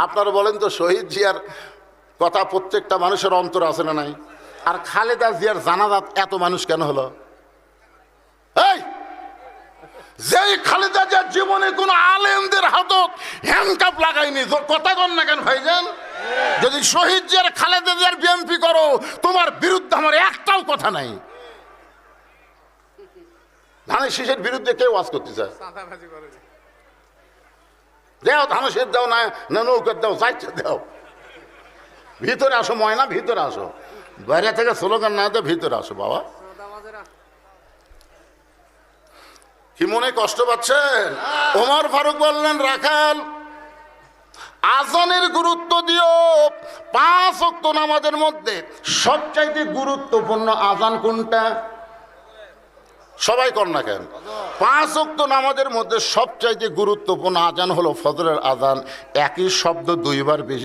আপনারা বলেন তো, শহীদ জিয়ার কথা প্রত্যেকটা মানুষের অন্তর আছে না নাই? আর খালেদা জিয়ার জানাজাত এত মানুষ কেন হলো? এই যেই খালেদা জিয়ার জীবনে কোনো আলেমদের হাতত হ্যান্ডকাপ লাগায়নি, কথা কন না কেন ভাইজান? যদি শহীদ জিয়ার খালেদা জিয়ার বিএনপি করো, তোমার বিরুদ্ধে আমার একটাও কথা নাই। ধানের শীষের বিরুদ্ধে কেউ ওয়াজ করতে চায়? দেও ধানের শীষ দাও, না নৌকার দাও, চাইছে দাও। ভিতরে আসো ময়না, ভিতরে আসো। বাইরে থেকে স্লোগান না দেয়, ভিতরে আসো বাবা। কি মনে কষ্ট পাচ্ছেন? ওমর ফারুক বললেন, রাখাল আজানের গুরুত্ব দিও। 5 ওয়াক্ত নামাজের মধ্যে সবচাইতে গুরুত্বপূর্ণ আজান কোনটা? সবাই কর না কেন? 5 ওয়াক্ত নামাজের মধ্যে সবচাইতে গুরুত্বপূর্ণ আজান হলো ফজরের আজান। একই শব্দ 2 বার বেশি